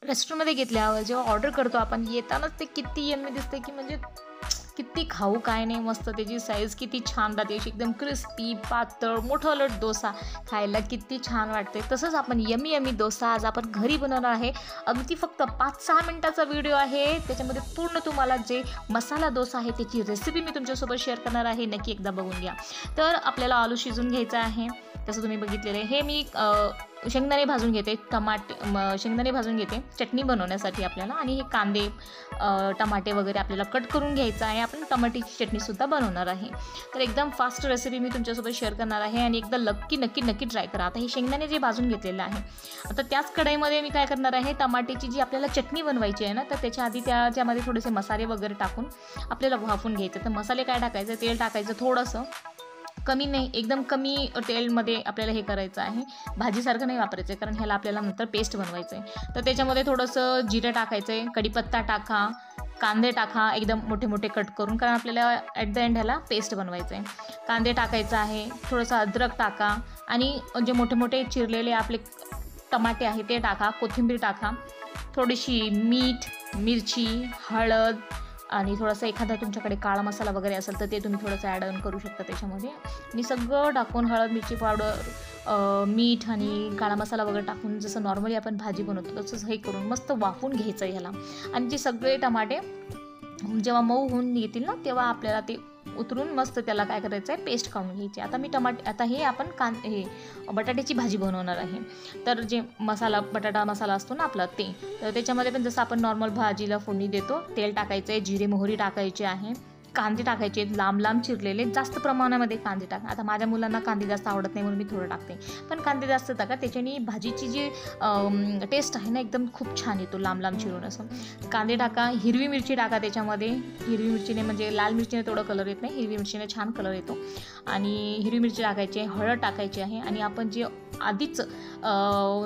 रेस्टॉरंटमध्ये घेतल्यावर जेव्हा ऑर्डर करतो आपण येतानाच ते किती यम्मी दिसते की म्हणजे किती खाऊ काय नाही, मस्त त्याची साईज किती छान राहते, अशी एकदम क्रिस्पी पातळ मोठं डोसा खायला किती छान वाटते. तसंच आपण यम्मी यम्मी डोसा आज आपण घरी बनवणार आहे. अगदी फक्त 5-6 मिनिटाचा व्हिडिओ आहे. त्याच्यामध्ये पूर्ण तुम्हाला जे मसाला डोसा आहे त्याची रेसिपी मी तुमच्यासोबत शेअर करणार आहे. नक्की एकदा बघून घ्या. तर आपल्याला आलू शिजून घ्यायचा आहे, तसं तुम्ही बघितलेलं आहे. हे मी शेंगदाणे भाजून घेते, शेंगदाणे भाजून घेते चटणी बनवण्यासाठी आपल्याला. आणि हे कांदे टमाटे वगैरे आपल्याला कट करून घ्यायचं आहे. आपण टमाट्याची चटणीसुद्धा बनवणार आहे. तर एकदम फास्ट रेसिपी मी तुमच्यासोबत शेअर करणार आहे आणि एकदा नक्की ट्राय करा. आता हे शेंगदाणे जे भाजून घेतलेलं आहे, आता त्याच कढईमध्ये मी काय करणार आहे, टमाट्याची जी आपल्याला चटणी बनवायची आहे ना, तर त्याच्या आधी त्याच्यामध्ये थोडेसे मसाले वगैरे टाकून आपल्याला वाफून घ्यायचं. तर मसाले काय टाकायचं, तेल टाकायचं थोडंसं, कमी नाही, एकदम कमी तेलमध्ये आपल्याला हे करायचं आहे. भाजीसारखं नाही वापरायचं आहे, कारण ह्याला आपल्याला नंतर पेस्ट बनवायचं आहे. तर त्याच्यामध्ये थोडंसं जिरं टाकायचं आहे, कढीपत्ता टाका, कांदे टाका एकदम मोठे मोठे कट करून, कारण आपल्याला ॲट द एंड ह्याला पेस्ट बनवायचं आहे. कांदे टाकायचं आहे, थोडंसं अद्रक टाका आणि जे मोठे मोठे चिरलेले आपले टमाटे आहे ते टाका, कोथिंबीर टाका, थोडीशी मीठ, मिरची, हळद आणि थोडासा एखादा तुमच्याकडे काळा मसाला वगैरे असेल तर ते तुम्ही थोडंसं ॲड ऑन करू शकता त्याच्यामध्ये. आणि सगळं टाकून हळद, मिरची पावडर, मीठ आणि काळा मसाला वगैरे टाकून जसं नॉर्मली आपण भाजी बनवतो तसंच हे करून मस्त वाफून घ्यायचं ह्याला. आणि जे सगळे टमाटे जेव्हा मऊ होऊन येतील ना, तेव्हा आपल्याला ते उतरून मस्त त्याला काय करायचं आहे, पेस्ट काढून घ्यायची. आता हे आपण बटाट्याची भाजी बनवणार आहे. तर जे बटाटा मसाला असतो ना आपला ते, तर त्याच्यामध्ये पण जसं आपण नॉर्मल भाजीला फोडणी देतो, तेल टाकायचं आहे, जिरे मोहरी टाकायचे आहे, कांदे टाकायचे आहेत लांब लांब चिरलेले, जास्त प्रमाणामध्ये कांदे टाका. आता माझ्या मुलांना कांदे जास्त आवडत नाही म्हणून मी थोडं टाकते, पण कांदे जास्त टाका, त्याच्याने भाजीची जी टेस्ट आहे ना एकदम खूप छान येतो लांब लांब चिरून असं. कांदे टाका, हिरवी मिरची टाका त्याच्यामध्ये. हिरवी मिरचीने म्हणजे लाल मिरचीने थोडं कलर येत नाही, हिरवी मिरचीने छान कलर येतो. आणि हिरवी मिरची टाकायची आहे, हळद टाकायची आहे. आणि आपण जे आधीच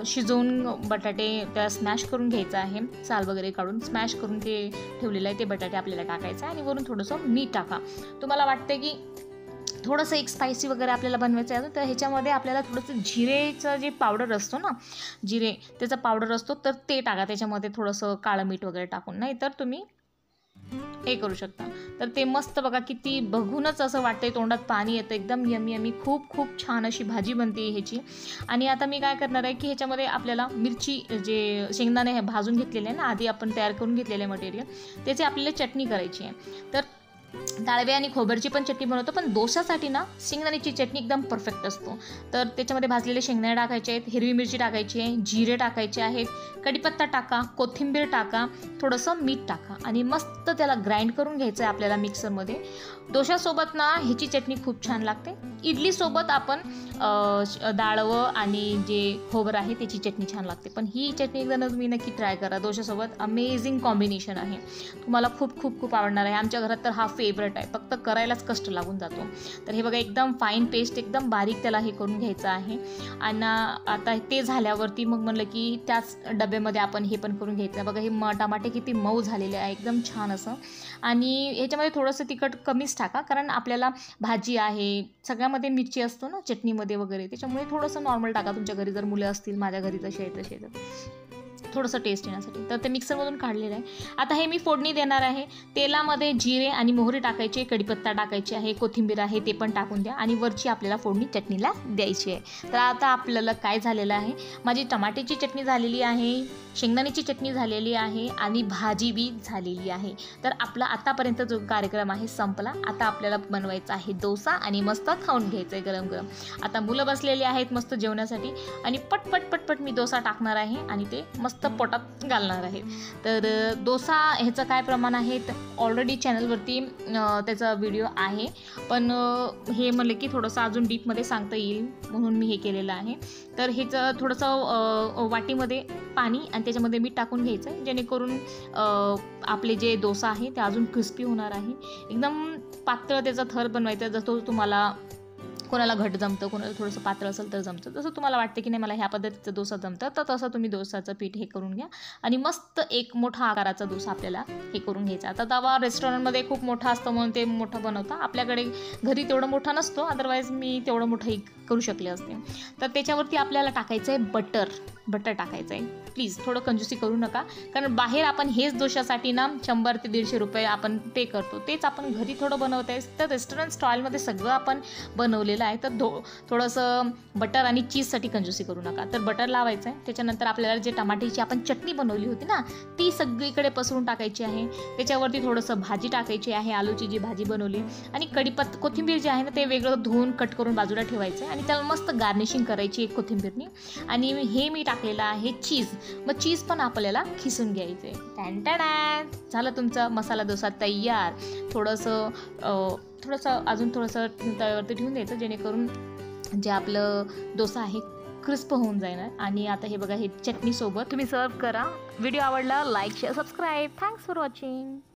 शिजवून बटाटे त्याला स्मॅश करून घ्यायचं आहे, साल वगैरे काढून स्मॅश करून ते ठेवलेलं आहे, ते बटाटे आपल्याला टाकायचं आहे. आणि वरून थोडंसं मीठ टाका. तुम्हाला वाटते की थोडंसं एक स्पायसी वगैरे आपल्याला बनवायचं आहे तर ह्याच्यामध्ये आपल्याला थोडंसं जिरेचं जे पावडर असतो ना, जिरे त्याचा पावडर असतो, तर ते टाका त्याच्यामध्ये थोडंसं काळं मीठ वगैरे टाकून. नाही तर तुम्ही हे करू शकता. तर ते मस्त बघा, किती बघूनच असं वाटतंय तोंडात पाणी येतं, एकदम यम्मी यम्मी खूप छान अशी भाजी बनते ह्याची. आणि आता मी काय करणार आहे की ह्याच्यामध्ये आपल्याला मिरची, जे शेंगदाणे हे भाजून घेतलेले आहे ना, आधी आपण तयार करून घेतलेले मटेरियल, त्याची आपल्याला चटणी करायची आहे. तर डाळवे आणि खोबरची पण चटणी बनवतो, पण डोशासाठी ना शेंगदाण्याची चटणी एकदम परफेक्ट असतो. तर त्याच्यामध्ये भाजलेले शेंगदाणे टाकायचे आहेत, हिरवी मिरची टाकायची आहे, जिरे टाकायचे आहेत, कढीपत्ता टाका, कोथिंबीर टाका, थोडंसं मीठ टाका आणि मस्त त्याला ग्राइंड करून घ्यायचं आहे आपल्याला मिक्सरमध्ये. डोशासोबत ना ह्याची चटणी खूप छान लागते. इडलीसोबत आपण डाळवं आणि जे खोबरं आहे त्याची चटणी छान लागते, पण ही चटणी एकदा तुम्ही नक्की ट्राय करा. डोशासोबत अमेझिंग कॉम्बिनेशन आहे, तुम्हाला खूप आवडणार आहे. आमच्या घरात तर हा फेवरेट आहे, फक्त करायलाच कष्ट लागून जातो. तर हे बघा, एकदम फाईन पेस्ट, एकदम बारीक त्याला हे करून घ्यायचं आहे. आणि आता ते झाल्यावरती मग म्हणलं की त्याच डब्यामध्ये आपण हे पण करून घ्यायचं. बघा, हे टमाटे किती मऊ झालेले आहे, एकदम छान असं. आणि ह्याच्यामध्ये थोडंसं तिखट कमीच टाका, कारण आपल्याला भाजी आहे, सगळ्यामध्ये मिरची असतो ना चटणीमध्ये वगैरे, त्याच्यामुळे थोडंसं नॉर्मल टाका. तुमच्या घरी जर मुलं असतील, माझ्या घरी तसे आहे थोडंसं टेस्ट येण्यासाठी. तर ते मिक्सरमधून काढलेलं आहे. आता हे मी फोडणी देणार आहे. तेलामध्ये जिरे आणि मोहरी टाकायचे, कढीपत्ता टाकायचे आहे, कोथिंबीर आहे ते पण टाकून द्या आणि वरची आपल्याला फोडणी चटणीला द्यायची आहे. तर आता आपल्याला काय झालेलं आहे, माझी टमाट्याची चटणी झालेली आहे, शेंगदाण्याची चटणी झालेली आहे आणि भाजी बी झालेली आहे. तर आपला आतापर्यंत जो कार्यक्रम आहे संपला. आता आपल्याला बनवायचा आहे डोसा आणि मस्त खाऊन घ्यायचं आहे गरम गरम. आता मुलं बसलेली आहेत मस्त जेवण्यासाठी आणि पटपट मी डोसा टाकणार आहे आणि ते मस्त पोटात घालणार आहे. तर डोसा ह्याचं काय प्रमाण आहे ऑलरेडी चॅनलवरती त्याचा व्हिडिओ आहे, पण हे म्हणलं की थोडंसं अजून डीपमध्ये सांगता येईल म्हणून मी हे केलेलं आहे. तर ह्याचं थोडंसं वाटीमध्ये पाणी आणि त्याच्यामध्ये मीठ टाकून घ्यायचं आहे, जेणेकरून आपले जे डोसा आहे ते अजून क्रिस्पी होणार आहे. एकदम पातळ त्याचा थर बनवायचा, जसं तुम्हाला कोणाला घट जमतं, कोणाला थोडंसं पातळ असेल तर जमतं, जसं तुम्हाला वाटतं की नाही मला ह्या पद्धतीचं डोसा जमतं, तर तसं तुम्ही डोसाचं पीठ हे करून घ्या आणि मस्त एक मोठा आकाराचा डोसा आपल्याला हे करून घ्यायचा. आता तवा रेस्टॉरंटमध्ये खूप मोठा असतं म्हणून ते मोठं बनवता, आपल्याकडे घरी तेवढं मोठा नसतो, अदरवाईज मी तेवढं मोठंही करू शकले असते. तर त्याच्यावरती आपल्याला टाकायचं आहे बटर. बटर टाकायचं आहे. प्लीज थोडं कंजूसी करू नका, कारण बाहेर आपण हेच डोशासाठी ना 100 ते 150 रुपये आपण पे करतो. तेच आपण घरी थोडं बनवत आहे तर रेस्टॉरंट स्टाईलमध्ये सगळं आपण बनवलेलं आहे. तर थोडंसं बटर आणि चीजसाठी कंजूसी करू नका. तर बटर लावायचं आहे. त्याच्यानंतर आपल्याला जे टमाट्याची आपण चटणी बनवली होती ना ती सगळीकडे पसरून टाकायची आहे. त्याच्यावरती थोडंसं भाजी टाकायची आहे, आलूची जी भाजी बनवली, आणि कोथिंबीर जी आहे ना ते वेगळं धुवून कट करून बाजूला ठेवायचं आहे आणि त्याला मस्त गार्निशिंग करायची एक कोथिंबीरनी. आणि हे मी टाकलेलं आहे चीज. मग चीज पण आपल्याला खिसून घ्यायचं आहे. झालं तुमचा मसाला डोसा तयार. थोडंसं अजून थोडंसं तव्यावरती ठेवून द्यायचं, जेणेकरून जे आपलं डोसा आहे क्रिस्प होऊन जाणार. आणि आता हे बघा, हे चटणीसोबत तुम्ही सर्व करा. व्हिडिओ आवडला like share subscribe. Thanks for watching.